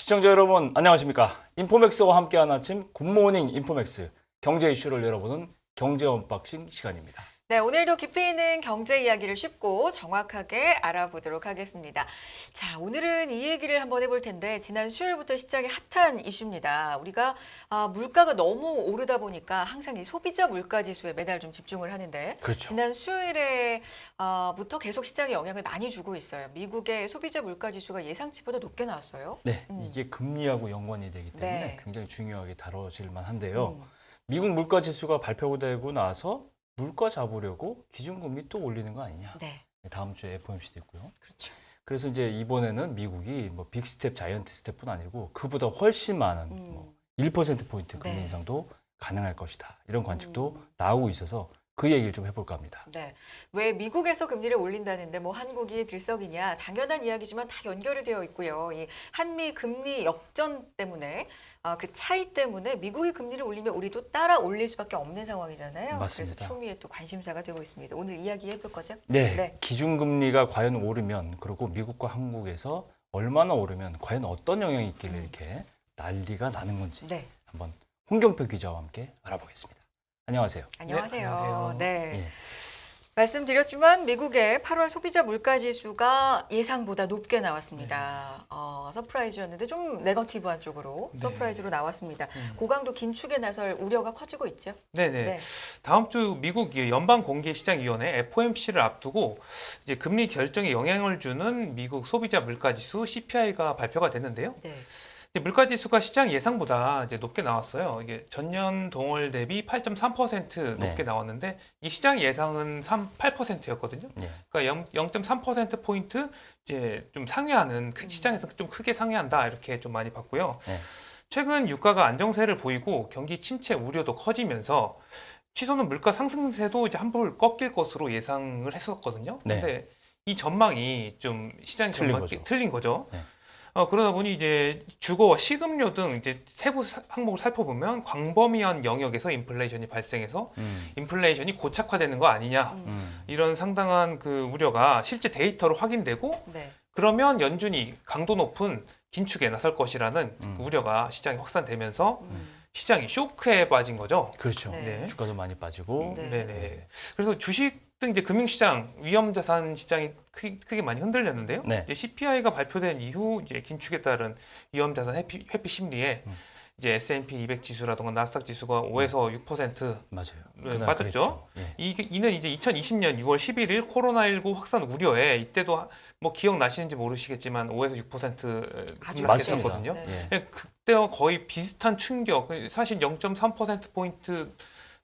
시청자 여러분 안녕하십니까? 인포맥스와 함께하는 아침 굿모닝 인포맥스 경제 이슈를 열어보는 경제 언박싱 시간입니다. 네, 오늘도 깊이 있는 경제 이야기를 쉽고 정확하게 알아보도록 하겠습니다. 자, 오늘은 이 얘기를 한번 해볼 텐데 지난 수요일부터 시장이 핫한 이슈입니다. 우리가 물가가 너무 오르다 보니까 항상 이 소비자 물가 지수에 매달 좀 집중을 하는데 그렇죠. 지난 수요일부터 계속 시장에 영향을 많이 주고 있어요. 미국의 소비자 물가 지수가 예상치보다 높게 나왔어요. 네, 이게 금리하고 연관이 되기 때문에 네. 굉장히 중요하게 다뤄질 만한데요. 미국 물가 지수가 발표되고 나서 물가 잡으려고 기준금리 또 올리는 거 아니냐. 네, 다음 주에 FOMC도 있고요. 그렇죠. 그래서 이제 이번에는 미국이 뭐 빅스텝, 자이언트 스텝뿐 아니고 그보다 훨씬 많은 뭐 1%포인트 금리 네. 인상도 가능할 것이다. 이런 관측도 나오고 있어서 그 얘기를 좀 해볼까 합니다. 네, 왜 미국에서 금리를 올린다는데 뭐 한국이 들썩이냐 당연한 이야기지만 다 연결이 되어 있고요. 이 한미 금리 역전 때문에 그 차이 때문에 미국이 금리를 올리면 우리도 따라 올릴 수밖에 없는 상황이잖아요. 맞습니다. 그래서 초미의 또 관심사가 되고 있습니다. 오늘 이야기 해볼 거죠? 네, 네. 기준금리가 과연 오르면 그리고 미국과 한국에서 얼마나 오르면 과연 어떤 영향이 있길래 이렇게 난리가 나는 건지 네, 한번 홍경표 기자와 함께 알아보겠습니다. 안녕하세요. 안녕하세요. 안녕하세요. 네. 예. 말씀드렸지만 미국의 8월 소비자 물가 지수가 예상보다 높게 나왔습니다. 서프라이즈였는데 좀 네거티브한 쪽으로 네. 서프라이즈로 나왔습니다. 고강도 긴축에 나설 우려가 커지고 있죠. 네네. 네. 다음 주 미국 연방공개시장위원회 FOMC를 앞두고 이제 금리 결정에 영향을 주는 미국 소비자 물가지수 CPI가 발표가 됐는데요. 네. 물가지수가 시장 예상보다 이제 높게 나왔어요. 이게 전년 동월 대비 8.3% 높게 네. 나왔는데 이 시장 예상은 8%였거든요. 네. 그러니까 0.3% 포인트 이제 좀 상회하는 시장에서 좀 크게 상회한다 이렇게 좀 많이 봤고요. 네. 최근 유가가 안정세를 보이고 경기 침체 우려도 커지면서 치솟는 물가 상승세도 이제 한풀 꺾일 것으로 예상을 했었거든요. 네. 근데 이 전망이 좀 시장 전망이 틀린 거죠. 네. 그러다 보니 이제 주거와 식음료 등 이제 세부 항목을 살펴보면 광범위한 영역에서 인플레이션이 발생해서 인플레이션이 고착화되는 거 아니냐 이런 상당한 그 우려가 실제 데이터로 확인되고 네. 그러면 연준이 강도 높은 긴축에 나설 것이라는 그 우려가 시장에 확산되면서 시장이 쇼크에 빠진 거죠. 그렇죠. 네. 주가도 많이 빠지고 네. 네네. 그래서 주식 등 이제 금융시장, 위험자산 시장이 크게 많이 흔들렸는데요. 네. 이제 CPI가 발표된 이후 이제 긴축에 따른 위험자산 회피 심리에 이제 S&P 200 지수라든가 나스닥 지수가 5에서 6% 맞아요. 빠졌죠. 예. 이는 이제 2020년 6월 11일 코로나19 확산 우려에 이때도 뭐 기억나시는지 모르시겠지만 5에서 6% 아주 급락했었거든요. 네. 예. 그때와 거의 비슷한 충격, 사실 0.3%포인트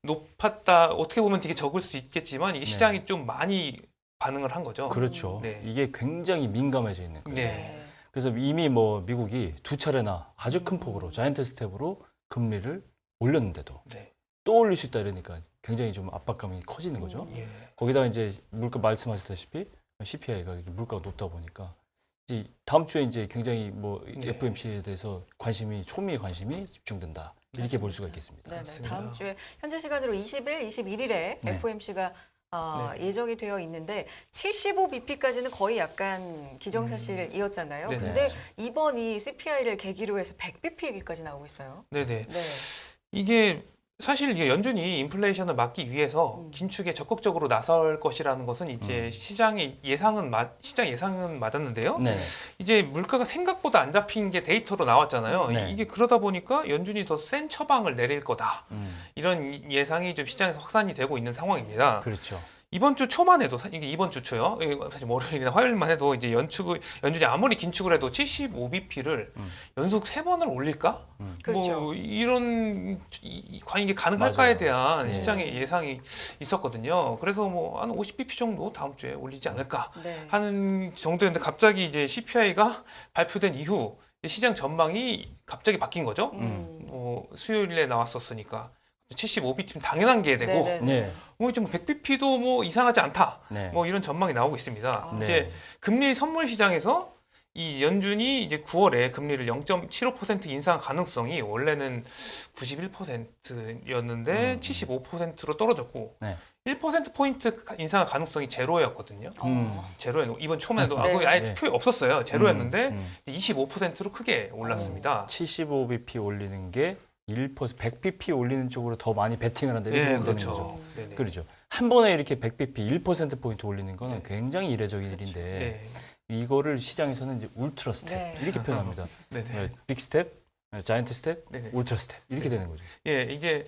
높았다. 어떻게 보면 되게 적을 수 있겠지만 이게 시장이 좀 많이 반응을 한 거죠. 그렇죠. 네. 이게 굉장히 민감해져 있는 거예요. 네. 그래서 이미 뭐 미국이 두 차례나 아주 큰 폭으로 자이언트 스텝으로 금리를 올렸는데도 네. 또 올릴 수 있다 이러니까 굉장히 좀 압박감이 커지는 거죠. 예. 거기다 이제 물가 말씀하셨다시피 CPI가 물가가 높다 보니까 이제 다음 주에 이제 굉장히 뭐 네. FOMC에 대해서 초미의 관심이 집중된다 이렇게 볼 수가 있겠습니다. 네, 네. 맞습니다. 다음 주에 현재 시간으로 20일, 21일에 네. FOMC가 예정이 되어 있는데 75bp까지는 거의 약간 기정사실이었잖아요. 네네. 근데 이번이 CPI를 계기로 해서 100bp 얘기까지 나오고 있어요. 네네. 네. 이게 사실 이게 연준이 인플레이션을 막기 위해서 긴축에 적극적으로 나설 것이라는 것은 이제 시장 예상은 맞았는데요. 네. 이제 물가가 생각보다 안 잡힌 게 데이터로 나왔잖아요. 네. 이게 그러다 보니까 연준이 더 센 처방을 내릴 거다. 이런 예상이 좀 시장에서 확산이 되고 있는 상황입니다. 그렇죠. 이번 주 초만 해도 이게 이번 주 초요. 이게 사실 월요일이나 화요일만 해도 이제 연준이 아무리 긴축을 해도 75bp를 연속 3번을 올릴까? 그렇죠. 뭐 이런 과연 이게 가능할까에 맞아요. 대한 네. 시장의 예상이 있었거든요. 그래서 뭐 한 50bp 정도 다음 주에 올리지 않을까 네. 하는 정도였는데 갑자기 이제 CPI가 발표된 이후 시장 전망이 갑자기 바뀐 거죠. 수요일에 나왔었으니까 75bp면 당연한 게 되고 네네. 네. 뭐 좀 100bp도 뭐 이상하지 않다. 네. 뭐 이런 전망이 나오고 있습니다. 네. 이제 금리 선물 시장에서 이 연준이 이제 9월에 금리를 0.75% 인상 가능성이 원래는 91%였는데 75%로 떨어졌고 네. 1%포인트 인상의 가능성이 제로였거든요. 제로였고 이번 초면에도 네. 아예 네. 투표에 없었어요. 제로였는데 25%로 크게 어. 올랐습니다. 75bp 올리는 게 1%, 100bp 올리는 쪽으로 더 많이 베팅을 한다. 이렇게 네, 보면 되는 그렇죠. 거죠. 네네. 그렇죠. 한 번에 이렇게 100bp 1%포인트 올리는 거는 네. 굉장히 이례적인 일인데 네. 이거를 시장에서는 이제 울트라 스텝 네. 이렇게 표현합니다. 네네. 빅 스텝, 자이언트 스텝, 네네. 울트라 스텝 이렇게 되는 거죠. 예, 이게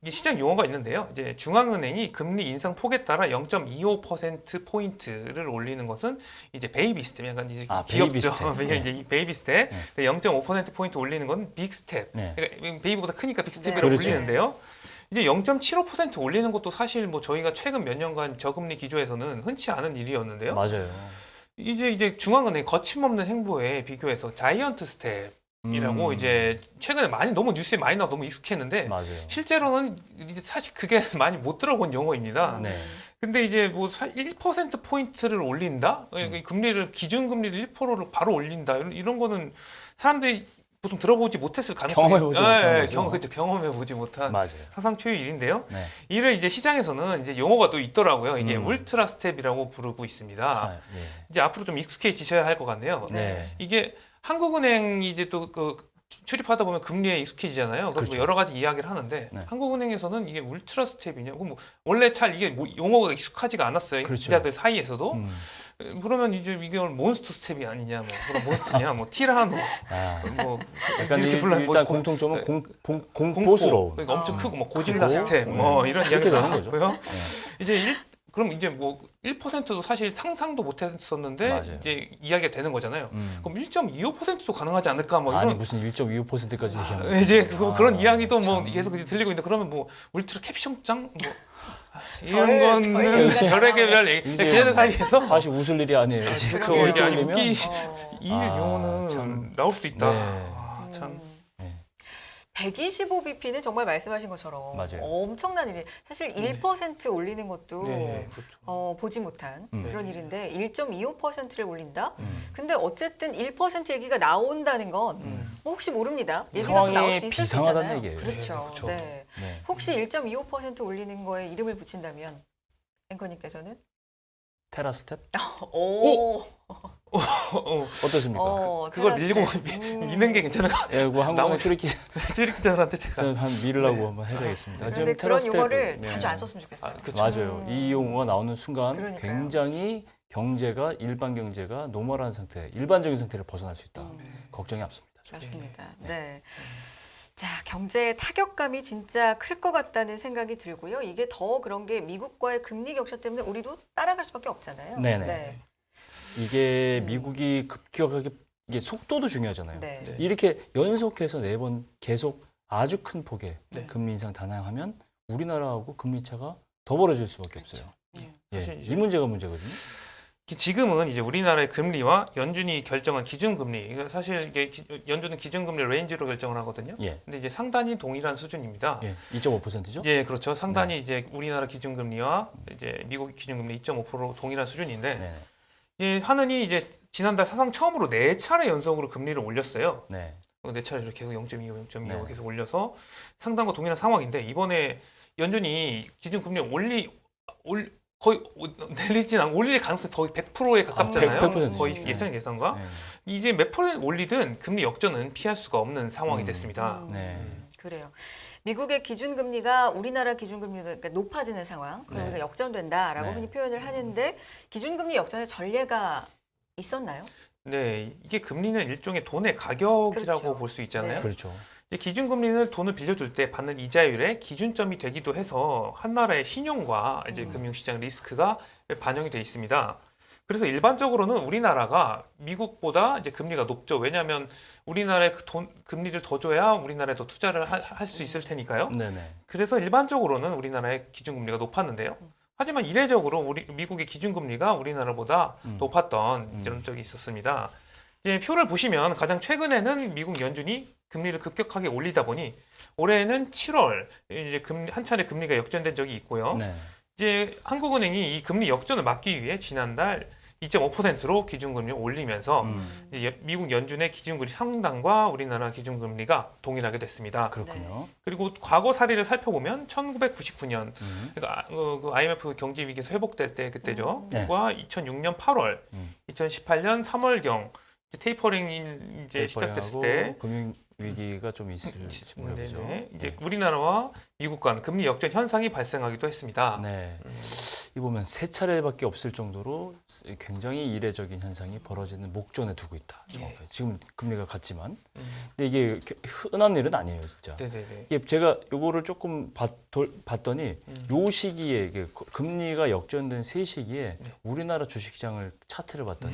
시장 용어가 있는데요. 이제 중앙은행이 금리 인상 폭에 따라 0.25% 포인트를 올리는 것은 이제 베이비 스텝, 약간 이제 베이비 귀엽죠. 스텝. 이게 이제 이 베이비 스텝. 0.5% 포인트 올리는 건 빅 스텝. 네. 그러니까 베이비보다 크니까 빅 스텝이라고 그렇죠. 불리는데요. 이제 0.75% 올리는 것도 사실 뭐 저희가 최근 몇 년간 저금리 기조에서는 흔치 않은 일이었는데요. 맞아요. 이제 중앙은행 거침없는 행보에 비교해서 자이언트 스텝이라고 이제 최근에 많이 너무 뉴스에 많이 나와 너무 익숙했는데 맞아요. 실제로는 이제 사실 그게 많이 못 들어본 용어입니다. 네. 근데 이제 뭐 1% 포인트를 올린다, 금리를 기준금리를 1%를 바로 올린다 이런 거는 사람들이 보통 들어보지 못했을 가능성이 경험해보지 못한 거죠. 그렇죠. 경험해보지 못한 맞아요. 사상 초유 일인데요. 네. 이를 이제 시장에서는 이제 용어가 또 있더라고요. 이게 음. 울트라 스텝이라고 부르고 있습니다. 아, 네. 이제 앞으로 좀 익숙해지셔야 할 것 같네요. 네. 이게 한국은행이 이제 또 그 출입하다 보면 금리에 익숙해지잖아요. 그래서 그렇죠. 뭐 여러 가지 이야기를 하는데 네. 한국은행에서는 이게 울트라 스텝이냐? 뭐 원래 잘 이게 뭐 용어가 익숙하지가 않았어요. 그렇죠. 기자들 사이에서도. 그러면 이제 이걸 몬스터 스텝이 아니냐, 뭐 그런 몬스터냐, 뭐 티라노, 아, 뭐 약간 이렇게 불러 일단 뭐 공통점은 공포, 공포스러운. 그러니까 엄청 크고 뭐 고질라 크고, 스텝, 뭐 이런 그렇게 이야기가 되는 거죠. 나왔고요. 네. 이제 그럼 이제 뭐 1%도 사실 상상도 못했었는데 맞아요. 이제 이야기가 되는 거잖아요. 음. 그럼 1.25%도 가능하지 않을까? 뭐 아니 이런 무슨 1.25%까지 얘기하는 이제 거죠. 그런 아, 이야기도 뭐 참. 계속 들리고 있는데 그러면 뭐 울트라 캡션장 뭐 별 이런 거는 얘기가 별의별 얘기 이제 기자들 사이에서 사실 웃을 일이 아니에요. 이제 그렇죠. 그거 이게 아니 올리면 웃기 어. 이 아, 용어는 참. 나올 수 있다. 네. 아, 참. 125bp는 정말 말씀하신 것처럼 맞아요. 엄청난 일이 사실 1% 올리는 것도 네, 그렇죠. 보지 못한 음. 그런 일인데 1.25%를 올린다? 음. 근데 어쨌든 1% 얘기가 나온다는 건 뭐 혹시 모릅니다. 얘기가 또 상황이 나올 수 있을 수 비상하다는 있잖아요. 얘기예요. 그렇죠. 네, 그렇죠. 네. 네. 혹시 1.25% 올리는 거에 이름을 붙인다면 앵커님께서는? 테라 스텝 오, 어떠십니까? 그걸 테라스텝. 밀고 미는 게 괜찮을까? 예, 그 한국의 나머지- 출입기 찌릿기자들한테 제가 한 밀으려고 한번 해야겠습니다. 그런데 지금 그런 테라 용어를 스텝, 네. 자주 안 썼으면 좋겠어요. 그렇죠. 맞아요. 이 용어가 나오는 순간 그러니까요. 굉장히 경제가 일반 경제가 노멀한 상태, 일반적인 상태를 벗어날 수 있다. 걱정이 앞섭니다. 맞습니다. 네. 자, 경제의 타격감이 진짜 클 것 같다는 생각이 들고요. 이게 더 그런 게 미국과의 금리 격차 때문에 우리도 따라갈 수밖에 없잖아요. 네네. 네. 이게 미국이 급격하게 이게 속도도 중요하잖아요. 네. 네. 이렇게 연속해서 4번 계속 아주 큰 폭의 네. 금리 인상 단행하면 우리나라하고 금리 차가 더 벌어질 수밖에 없어요. 예, 사실 이제- 이 문제가 문제거든요. 지금은 이제 우리나라의 금리와 연준이 결정한 기준금리, 이거 사실 이게 연준은 기준금리 레인지로 결정을 하거든요. 예, 근데 이제 상단이 동일한 수준입니다. 예, 2.5%죠? 예, 그렇죠. 상단이 이제 우리나라 기준금리와 이제 미국 기준금리 2.5% 동일한 수준인데, 네, 예, 하느니 이제 지난달 사상 처음으로 4차례 연속으로 금리를 올렸어요. 네, 4차례 계속 0.25, 0.25 네. 계속 올려서 상단과 동일한 상황인데 이번에 연준이 기준금리 거의 내리진 않고 올릴 가능성이 거의 100%에 가깝잖아요. 100% 죠. 거의 네. 예상 예상과 네, 이제 몇 퍼센트 올리든 금리 역전은 피할 수가 없는 상황이 됐습니다. 네. 그래요. 미국의 기준금리가 우리나라 기준금리가 그러니까 높아지는 상황, 그럼 네. 우리가 역전된다라고 네. 흔히 표현을 하는데 기준금리 역전의 전례가 있었나요? 네, 이게 금리는 일종의 돈의 가격이라고 그렇죠. 볼 수 있잖아요. 네. 그렇죠. 이제 기준금리는 돈을 빌려줄 때 받는 이자율의 기준점이 되기도 해서 한 나라의 신용과 이제 금융시장 리스크가 반영이 돼 있습니다. 그래서 일반적으로는 우리나라가 미국보다 이제 금리가 높죠. 왜냐하면 우리나라에 금리를 더 줘야 우리나라에 더 투자를 할 수 있을 테니까요. 네, 네. 그래서 일반적으로는 우리나라의 기준금리가 높았는데요. 하지만 이례적으로 미국의 기준금리가 우리나라보다 높았던 이런 적이 있었습니다. 이제 표를 보시면 가장 최근에는 미국 연준이 금리를 급격하게 올리다 보니 올해는 7월 이제 한 차례 금리가 역전된 적이 있고요. 네. 이제 한국은행이 이 금리 역전을 막기 위해 지난달 2.5%로 기준금리를 올리면서 이제 미국 연준의 기준금리 상단과 우리나라 기준금리가 동일하게 됐습니다. 그렇군요. 그리고 과거 사례를 살펴보면 1999년 그러니까 그 IMF 경제 위기에서 회복될 때 그때죠. 네. 과 2006년 8월, 2018년 3월경 테이퍼링이 이제 시작됐을 때 금융 위기가 좀 있을 무렵이죠. 네네. 이제 우리나라와 미국 간 금리 역전 현상이 발생하기도 했습니다. 네. 이 보면 세 차례밖에 없을 정도로 굉장히 이례적인 현상이 벌어지는 목전에 두고 있다. 정확하게. 지금 금리가 같지만, 근데 이게 흔한 일은 아니에요, 진짜. 네네네. 이게 제가 요거를 조금 봤더니 요 시기에 이게 금리가 역전된 세 시기에 우리나라 주식시장을 차트를 봤더니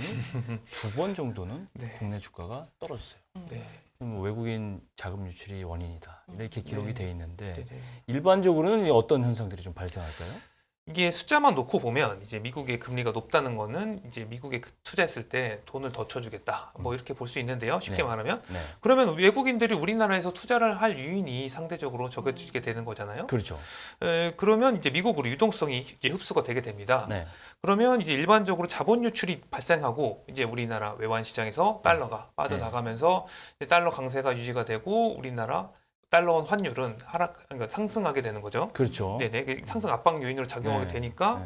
2번 정도는 네. 국내 주가가 떨어졌어요. 네. 그럼 외국인 자금 유출이 원인이다 이렇게 기록이 네. 돼 있는데 네네. 일반적으로는 어떤 현상들이 좀 발생할까요? 이게 숫자만 놓고 보면 이제 미국의 금리가 높다는 거는 이제 미국에 투자했을 때 돈을 더 쳐주겠다 뭐 이렇게 볼 수 있는데요. 쉽게 네. 말하면 네, 그러면 외국인들이 우리나라에서 투자를 할 유인이 상대적으로 적어지게 되는 거잖아요. 그렇죠. 그러면 이제 미국으로 유동성이 이제 흡수가 되게 됩니다. 네, 그러면 이제 일반적으로 자본 유출이 발생하고 이제 우리나라 외환 시장에서 달러가 빠져나가면서 이제 달러 강세가 유지가 되고 우리나라 달러원 환율은 그러니까 상승하게 되는 거죠. 그렇죠. 네네, 상승 압박 요인으로 작용하게 네. 되니까 네.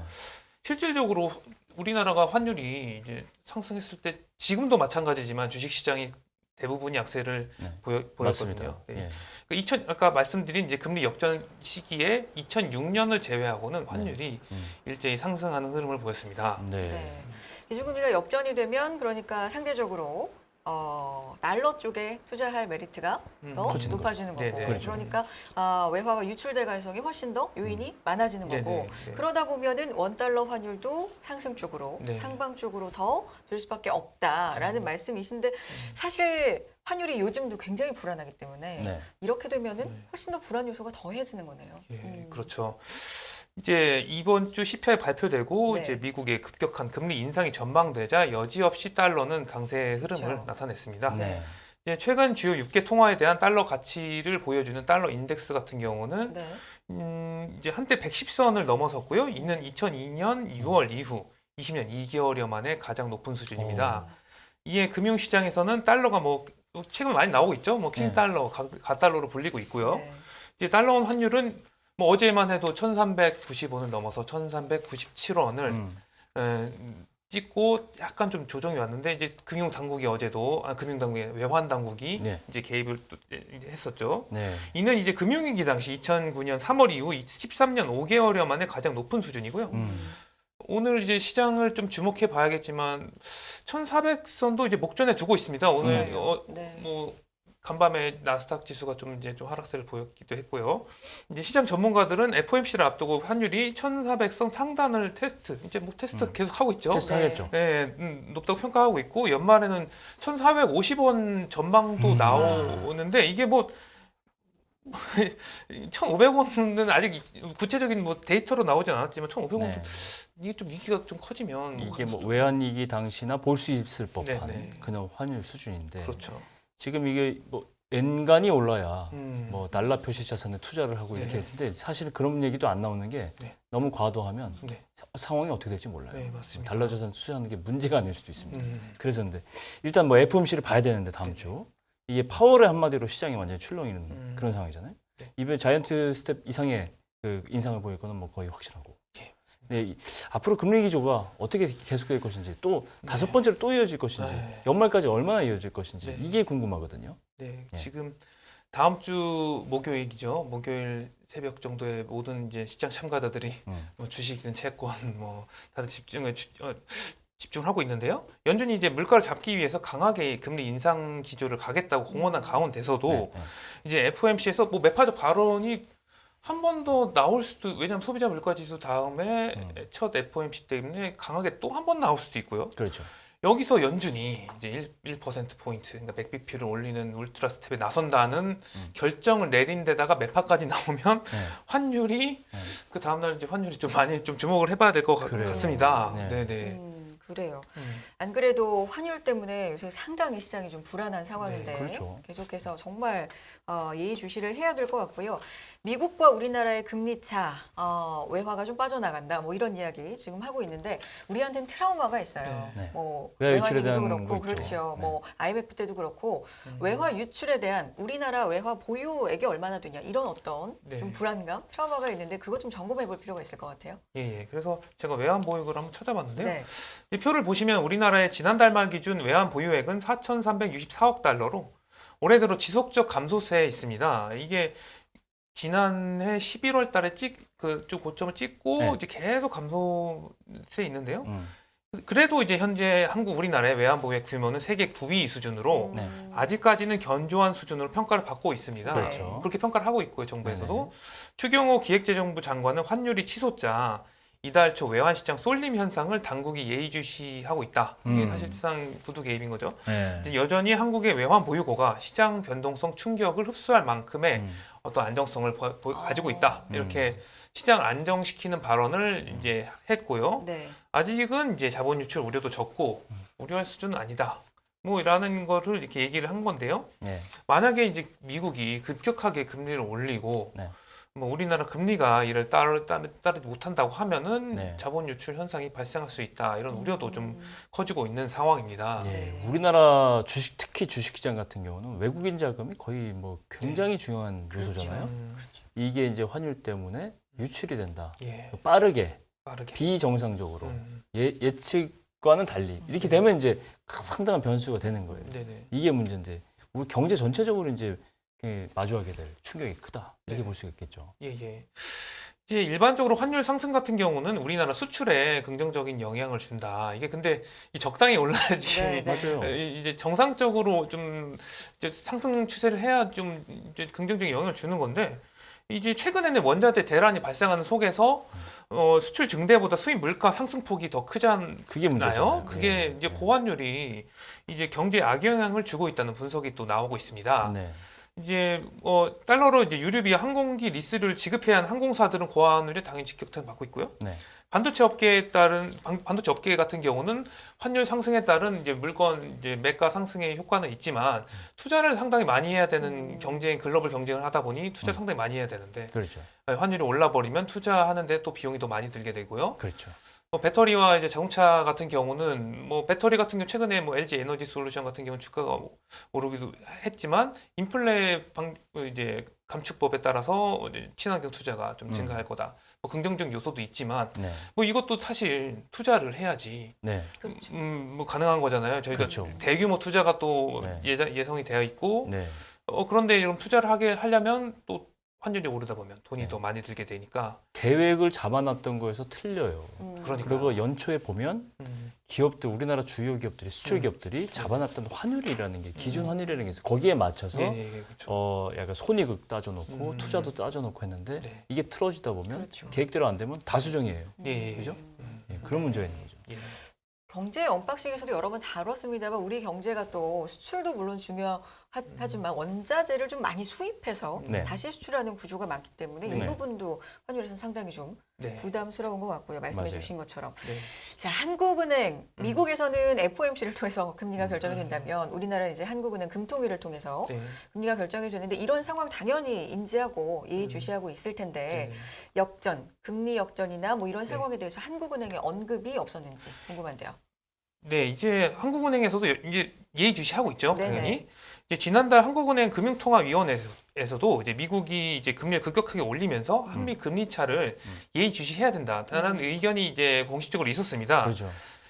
실질적으로 우리나라가 환율이 이제 상승했을 때 지금도 마찬가지지만 주식시장이 대부분이 약세를 네. 보였거든요. 맞습니다. 네. 예. 아까 말씀드린 이제 금리 역전 시기에 2006년을 제외하고는 환율이 일제히 상승하는 흐름을 보였습니다. 네. 네. 기준금리가 역전이 되면 그러니까 상대적으로 달러 쪽에 투자할 메리트가 더 커지는 높아지는 거고 네네. 그렇죠. 그러니까 외화가 유출될 가능성이 훨씬 더 요인이 많아지는 거고 네네. 네. 그러다 보면은 원달러 환율도 상승 쪽으로 네. 상방 쪽으로 더 될 수밖에 없다라는 말씀이신데 사실 환율이 요즘도 굉장히 불안하기 때문에 네. 이렇게 되면은 훨씬 더 불안 요소가 더해지는 거네요. 예, 그렇죠. 이제 이번 주 CPI 발표되고 네. 이제 미국의 급격한 금리 인상이 전망되자 여지없이 달러는 강세 흐름을 그렇죠. 나타냈습니다. 네. 이제 최근 주요 6개 통화에 대한 달러 가치를 보여주는 달러 인덱스 같은 경우는 네. 이제 한때 110선을 넘어섰고요. 이는 2002년 6월 이후 20년 2개월여 만에 가장 높은 수준입니다. 이에 금융시장에서는 달러가 뭐 최근 많이 나오고 있죠. 뭐 킹달러, 가달러로 불리고 있고요. 네. 이제 달러원 환율은 뭐 어제만 해도 1,395원을 넘어서 1,397원을 찍고 약간 좀 조정이 왔는데 이제 금융당국이 어제도 금융당국의 외환당국이 네. 이제 개입을 또 했었죠. 네. 이는 이제 금융위기 당시 2009년 3월 이후 13년 5개월여 만에 가장 높은 수준이고요. 오늘 이제 시장을 좀 주목해 봐야겠지만 1,400선도 이제 목전에 두고 있습니다. 오늘 네. 뭐 간밤에 나스닥 지수가 좀 이제 좀 하락세를 보였기도 했고요. 이제 시장 전문가들은 FOMC를 앞두고 환율이 1,400선 상단을 이제 뭐 테스트 계속 하고 있죠. 테스트 하겠죠. 네, 높다고 평가하고 있고 연말에는 1,450원 전망도 나오는데 이게 뭐 1,500원은 아직 구체적인 뭐 데이터로 나오진 않았지만 1,500원도 네. 이게 좀 위기가 좀 커지면 이게 뭐 외환위기 당시나 볼 수 있을 법한 네. 그냥 환율 수준인데 그렇죠. 지금 이게 뭐 엔간이 올라야 음. 뭐 달러 표시 자산에 투자를 하고 이렇게 할 텐데 사실 그런 얘기도 안 나오는 게 네. 너무 과도하면 네. 상황이 어떻게 될지 몰라요. 네, 맞습니다. 달러 자산 투자하는 게 문제가 아닐 수도 있습니다. 음. 그래서 근데 일단 뭐 FOMC를 봐야 되는데 다음 주 이게 파월의 한마디로 시장이 완전히 출렁이는 그런 상황이잖아요. 네. 이번에 자이언트 스텝 이상의 그 인상을 보일 거는 뭐 거의 확실하고. 근데 앞으로 금리 기조가 어떻게 계속될 것인지 또 다섯 번째로 또 이어질 것인지 네. 연말까지 얼마나 이어질 것인지 네. 이게 궁금하거든요. 네, 예. 지금 다음 주 목요일이죠. 목요일 새벽 정도에 모든 이제 시장 참가자들이 뭐 주식이든 채권 뭐 다들 집중을 하고 있는데요. 연준이 이제 물가를 잡기 위해서 강하게 금리 인상 기조를 가겠다고 공언한 가운데서도 네, 네. 이제 FOMC에서 뭐 매파적 발언이 한 번 더 나올 수도 왜냐하면 소비자 물가 지수 다음에 첫 FOMC 때문에 강하게 또 한 번 나올 수도 있고요. 그렇죠. 여기서 연준이 이제 1%포인트, 그러니까 100bp를 올리는 울트라 스텝에 나선다는 결정을 내린 데다가 매파까지 나오면 환율이 그 다음날 이제 환율이 좀 많이 좀 주목을 해봐야 될 것 그래요. 같습니다. 네. 네네. 그래요. 안 그래도 환율 때문에 요새 상당히 시장이 좀 불안한 상황인데 네, 그렇죠. 계속해서 정말 예의주시를 해야 될 것 같고요. 미국과 우리나라의 금리 차, 외화가 좀 빠져나간다 뭐 이런 이야기 지금 하고 있는데 우리한테는 트라우마가 있어요. 네. 뭐 외화 유출에 외환위기도 대한 그렇고 거 있죠. 그렇죠. 네. 뭐 IMF 때도 그렇고 외화 유출에 대한 우리나라 외화 보유액이 얼마나 되냐 이런 어떤 네. 좀 불안감, 트라우마가 있는데 그것 좀 점검해 볼 필요가 있을 것 같아요. 예. 그래서 제가 외환 보유액을 한번 찾아봤는데요. 네. 이 표를 보시면 우리나라의 지난달 말 기준 외환 보유액은 4,364억 달러로 올해 들어 지속적 감소세에 있습니다. 이게 지난해 11월 달에 좀 고점을 찍고 네. 이제 계속 감소세에 있는데요. 음. 그래도 이제 현재 우리나라의 외환 보유액 규모는 세계 9위 수준으로 네. 아직까지는 견조한 수준으로 평가를 받고 있습니다. 그렇죠. 그렇게 평가를 하고 있고요, 정부에서도. 추경호 기획재정부 장관은 환율이 치솟자 이달 초 외환시장 쏠림 현상을 당국이 예의주시하고 있다. 이게 사실상 구두 개입인 거죠. 네. 이제 여전히 한국의 외환 보유고가 시장 변동성 충격을 흡수할 만큼의 어떤 안정성을 가지고 있다. 이렇게 시장을 안정시키는 발언을 이제 했고요. 네. 아직은 이제 자본 유출 우려도 적고 우려할 수준은 아니다. 뭐 이라는 거를 이렇게 얘기를 한 건데요. 네. 만약에 이제 미국이 급격하게 금리를 올리고 네. 뭐 우리나라 금리가 이를 따르지 못한다고 하면은 네. 자본 유출 현상이 발생할 수 있다. 이런 우려도 좀 커지고 있는 상황입니다. 예, 우리나라 주식, 특히 주식시장 같은 경우는 외국인 자금이 거의 뭐 굉장히 중요한 요소잖아요. 이게 이제 환율 때문에 유출이 된다. 예, 빠르게, 빠르게. 비정상적으로 예측과는 달리 이렇게 되면 이제 상당한 변수가 되는 거예요. 네네. 이게 문제인데 우리 경제 전체적으로 이제 마주하게 될 충격이 크다 이렇게 네. 볼 수 있겠죠. 예. 이제 일반적으로 환율 상승 같은 경우는 우리나라 수출에 긍정적인 영향을 준다. 이게 근데 이 적당히 올라야지. 네, 네. 맞아요. 이제 정상적으로 좀 이제 상승 추세를 해야 좀 이제 긍정적인 영향을 주는 건데 이제 최근에는 원자재 대란이 발생하는 속에서 수출 증대보다 수입 물가 상승폭이 더 크잖아요. 그게 문제잖아요. 그게 네. 이제 고환율이 이제 경제에 악영향을 주고 있다는 분석이 또 나오고 있습니다. 네. 이제 달러로 이제 유류비와 항공기 리스를 지급해야 하는 항공사들은 고환율에 당연히 직격탄을 받고 있고요. 네. 반도체 업계에 따른 반도체 업계 같은 경우는 환율 상승에 따른 이제 물건 이제 매가 상승의 효과는 있지만 투자를 상당히 많이 해야 되는 글로벌 경쟁을 하다 보니 투자 를 상당히 많이 해야 되는데 그렇죠. 환율이 올라 버리면 투자하는데 또 비용이 더 많이 들게 되고요. 그렇죠. 배터리와 이제 자동차 같은 경우는 뭐 배터리 같은 경우 최근에 뭐 LG 에너지 솔루션 같은 경우는 주가가 오르기도 했지만 인플레 이제 감축법에 따라서 이제 친환경 투자가 좀 증가할 거다. 뭐 긍정적 요소도 있지만 네. 뭐 이것도 사실 투자를 해야지 네. 그렇죠. 뭐 가능한 거잖아요. 저희가 그렇죠. 대규모 투자가 또 네. 예상이 되어 있고 네. 그런데 이런 투자를 하려면 또 환율이 오르다 보면 돈이 네. 더 많이 들게 되니까 계획을 잡아놨던 거에서 틀려요. 그러니까 그리고 연초에 보면 기업들, 우리나라 주요 기업들이 수출 네. 기업들이 잡아놨던 환율이라는 게 기준 환율이라는 게 있어요. 거기에 맞춰서 그렇죠. 약간 손익을 따져놓고 투자도 따져놓고 했는데 네. 이게 틀어지다 보면 그렇죠. 계획대로 안 되면 다수정이에요. 그죠? 그죠? 예, 그런 문제가 있는 거죠. 예. 경제 언박싱에서도 여러 번 다뤘습니다만 우리 경제가 또 수출도 물론 중요하지만 원자재를 좀 많이 수입해서 네. 다시 수출하는 구조가 많기 때문에 이 네. 부분도 환율에서는 상당히 좀 네. 부담스러운 것 같고요. 말씀해 맞아요. 주신 것처럼. 네. 자, 한국은행 미국에서는 FOMC를 통해서 금리가 결정이 된다면 우리나라는 이제 한국은행 금통위를 통해서 네. 금리가 결정이 되는데 이런 상황 당연히 인지하고 예의주시하고 있을 텐데 네. 역전, 금리 역전이나 뭐 이런 상황에 대해서 한국은행의 언급이 없었는지 궁금한데요. 네, 이제 한국은행에서도 이제 예의주시하고 있죠, 네네. 당연히. 이제 지난달 한국은행 금융통화위원회에서도 이제 미국이 이제 금리를 급격하게 올리면서 한미 금리 차를 예의주시해야 된다라는 의견이 이제 공식적으로 있었습니다. 그렇죠.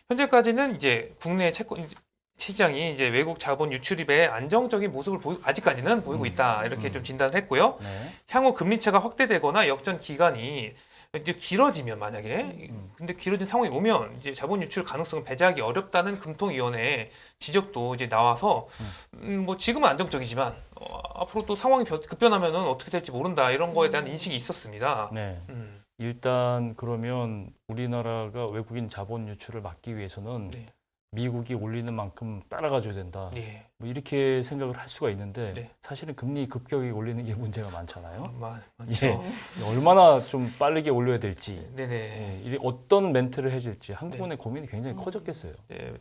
현재까지는 이제 국내 채권 시장이 이제 외국 자본 유출입의 안정적인 모습을 아직까지는 보이고 있다 이렇게 좀 진단을 했고요. 네. 향후 금리차가 확대되거나 역전 기간이 이제 길어지면 만약에 근데 길어진 상황이 오면 이제 자본 유출 가능성을 배제하기 어렵다는 금통위원회의 지적도 이제 나와서 뭐 지금은 안정적이지만 앞으로 또 상황이 급변하면은 어떻게 될지 모른다 이런 거에 대한 인식이 있었습니다. 네. 일단 그러면 우리나라가 외국인 자본 유출을 막기 위해서는 네. 미국이 올리는 만큼 따라가줘야 된다. 예. 뭐 이렇게 생각을 할 수가 있는데 네. 사실은 금리 급격히 올리는 게 문제가 많잖아요. 많죠. 예. 얼마나 좀 빠르게 올려야 될지, 네네. 예, 이게 어떤 멘트를 해줄지 한국은의 고민이 굉장히 커졌겠어요. 예.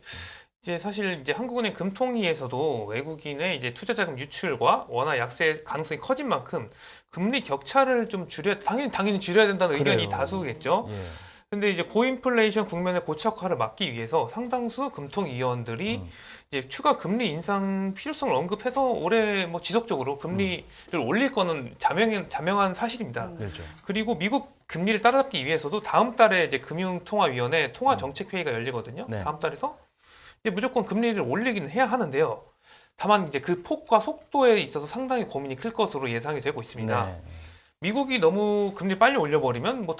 이제 사실 이제 한국은행 금통위에서도 외국인의 이제 투자자금 유출과 원화 약세 가능성이 커진 만큼 금리 격차를 좀 당연히 줄여야 된다는 의견이 그래요. 다수겠죠. 예. 근데 이제 고인플레이션 국면의 고착화를 막기 위해서 상당수 금통위원들이 이제 추가 금리 인상 필요성을 언급해서 올해 뭐 지속적으로 금리를 올릴 거는 자명한 사실입니다. 그렇죠. 그리고 미국 금리를 따라잡기 위해서도 다음 달에 이제 금융통화위원회 통화정책회의가 열리거든요. 네. 다음 달에서 이제 무조건 금리를 올리기는 해야 하는데요. 다만 이제 그 폭과 속도에 있어서 상당히 고민이 클 것으로 예상이 되고 있습니다. 네. 미국이 너무 금리 빨리 올려버리면 뭐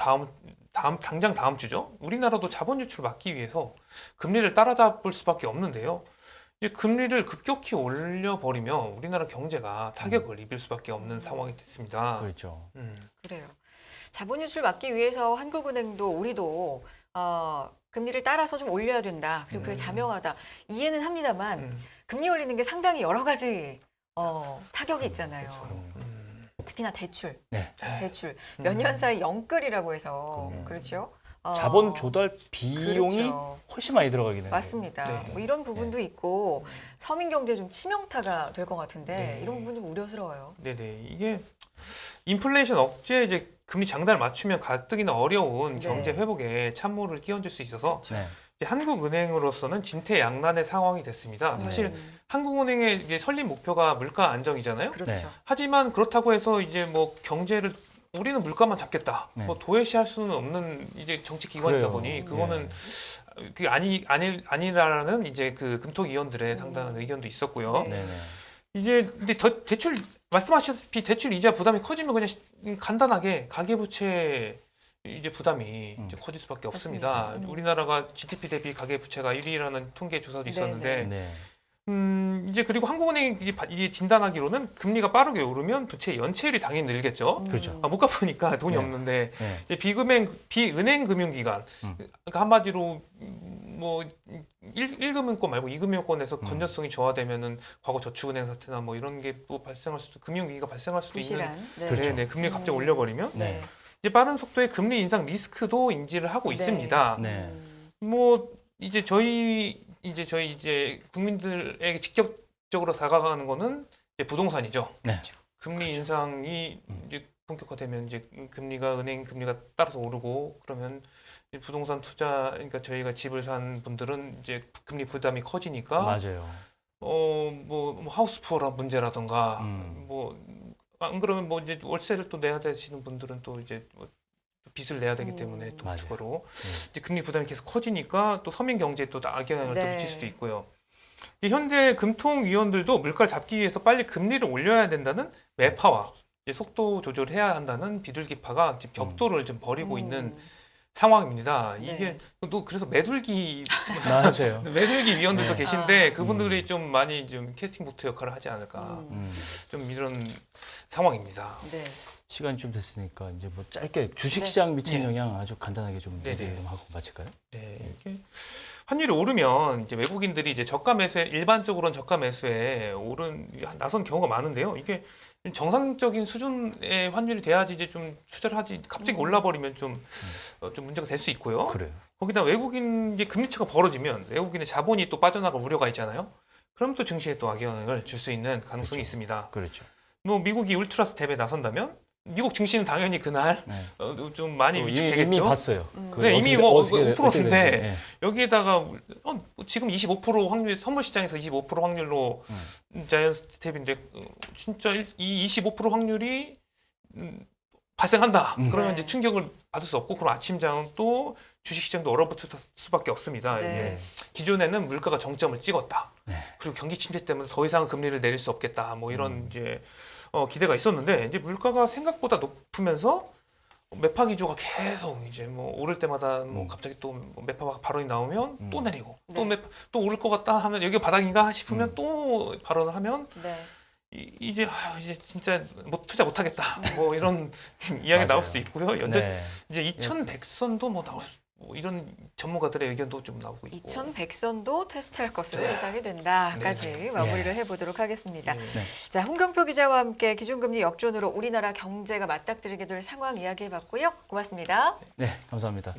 당장 다음 주죠. 우리나라도 자본 유출을 막기 위해서 금리를 따라잡을 수밖에 없는데요. 이제 금리를 급격히 올려버리면 우리나라 경제가 타격을 입을 수밖에 없는 상황이 됐습니다. 그렇죠. 그래요. 자본 유출 막기 위해서 한국은행도 우리도 금리를 따라서 좀 올려야 된다. 그리고 그게 자명하다. 이해는 합니다만 금리 올리는 게 상당히 여러 가지 타격이 있잖아요. 특히나 대출. 네. 대출. 몇 년 사이 영끌이라고 해서 그렇죠. 자본 조달 비용이 그렇죠. 훨씬 많이 들어가긴 해요. 맞습니다. 네. 뭐 이런 부분도 있고 서민 경제에 좀 치명타가 될 것 같은데 네. 이런 부분 좀 우려스러워요. 네네. 이게 인플레이션 억제에 이제 금리 장단을 맞추면 가뜩이나 어려운 네. 경제 회복에 찬물을 끼얹을 수 있어서 네. 이제 한국은행으로서는 진퇴양난의 상황이 됐습니다. 사실 한국은행의 이제 설립 목표가 물가 안정이잖아요. 그렇죠. 네. 하지만 그렇다고 해서 이제 뭐 경제를 우리는 물가만 잡겠다. 네. 뭐 도외시할 수는 없는 이제 정치 기관이다 그래요. 보니 그거는 그게 아니라는 이제 그 금통위원들의 상당한 의견도 있었고요. 네. 네네. 이제 근데 대출 말씀하셨다시피 대출 이자 부담이 커지면 그냥 간단하게 가계부채 이제 부담이 이제 커질 수밖에 없습니다. 맞습니다. 우리나라가 GDP 대비 가계부채가 1위라는 통계 조사도 있었는데 네. 이제 그리고 한국은행이 이게 진단하기로는 금리가 빠르게 오르면 부채 연체율이 당연히 늘겠죠. 그렇죠. 못 갚으니까 돈이 네. 없는데 네. 이제 비은행 금융기관 그러니까 한마디로 뭐 1금융권 말고 2금융권에서 건전성이 저하되면은 과거 저축은행 사태나 뭐 이런 게 또 발생할 수도 금융위기가 발생할 수도 있는 부실한. 네. 그렇죠. 네, 금리 갑자기 올려버리면 네. 이제 빠른 속도의 금리 인상 리스크도 인지를 하고 네. 있습니다. 네. 뭐 이제 저희 국민들에게 직접적으로 다가가는 거는 이제 부동산이죠. 네. 금리 인상이 이제 본격화되면 이제 은행 금리가 따라서 오르고 그러면 이제 부동산 투자 그러니까 저희가 집을 산 분들은 이제 금리 부담이 커지니까 맞아요. 뭐 하우스 푸어라 문제라던가 뭐 안 그러면 뭐 이제 월세를 또 내야 되시는 분들은 또 이제 뭐 빚을 내야 되기 때문에 또 맞아요. 추가로 이제 금리 부담이 계속 커지니까 또 서민 경제에 또 악영향을 또 네. 미칠 수도 있고요. 이제 현재 금통위원들도 물가를 잡기 위해서 빨리 금리를 올려야 된다는 매파와 이제 속도 조절을 해야 한다는 비둘기파가 지금 격돌을 좀 벌이고 있는 상황입니다. 네. 이게 또 그래서 매둘기 맞아요. 위원들도 네. 계신데 그분들이 좀 많이 좀 캐스팅 보트 역할을 하지 않을까 좀 이런 상황입니다. 네. 시간이 좀 됐으니까 이제 뭐 짧게 주식시장 미치는 네. 영향 아주 간단하게 좀 네, 얘기를 네. 좀 하고 마칠까요? 네, 이게 환율이 오르면 이제 외국인들이 이제 저가 매수에 일반적으로는 저가 매수에 나선 경우가 많은데요. 이게 정상적인 수준의 환율이 돼야지 이제 좀 투자를 하지 갑자기 올라버리면 좀 문제가 될 수 있고요. 그래요. 거기다 외국인 이제 금리차가 벌어지면 외국인의 자본이 또 빠져나갈 우려가 있잖아요. 그럼 또 증시에 또 악영향을 줄 수 있는 가능성이 있습니다. 그렇죠. 뭐 미국이 울트라 스텝에 나선다면 미국 증시는 당연히 그날 네. 좀 많이 이미 위축되겠죠. 봤어요. 네, 이미 뭐 어떻게 5%인데 될지. 네. 여기에다가 지금 25% 확률 선물 시장에서 25% 확률로 자이언트 스텝인데 진짜 이 25% 확률이 발생한다. 그러면 네. 이제 충격을 받을 수 없고 그럼 아침장은 또 주식시장도 얼어붙을 수밖에 없습니다. 네. 이제 기존에는 물가가 정점을 찍었다. 네. 그리고 경기 침체 때문에 더 이상 금리를 내릴 수 없겠다. 뭐 이런 이제 기대가 있었는데 이제 물가가 생각보다 높으면서 매파 기조가 계속 이제 뭐 오를 때마다 뭐 갑자기 또 매파 발언이 나오면 또 내리고 또 네. 매파 또 오를 것 같다 하면 여기 바닥인가 싶으면 또 발언을 하면 네. 이제 진짜 투자 못 하겠다. 뭐 이런 이야기 나올 맞아요. 수도 있고요. 네. 이제 2100선도 뭐 뭐 이런 전문가들의 의견도 좀 나오고 있고. 2100선도 테스트할 것으로 예상이 된다까지 마무리를 해보도록 하겠습니다. 네. 자, 홍경표 기자와 함께 기준금리 역전으로 우리나라 경제가 맞닥뜨리게 될 상황 이야기해봤고요. 고맙습니다. 네, 감사합니다.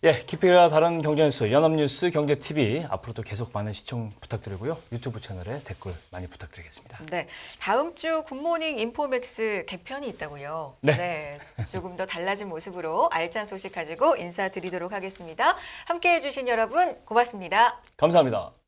예, 깊이가 다른 경제뉴스 연합뉴스 경제TV 앞으로도 계속 많은 시청 부탁드리고요. 유튜브 채널에 댓글 많이 부탁드리겠습니다. 네, 다음 주 굿모닝 인포맥스 개편이 있다고요. 네. 조금 더 달라진 모습으로 알찬 소식 가지고 인사드리도록 하겠습니다. 함께해 주신 여러분 고맙습니다. 감사합니다.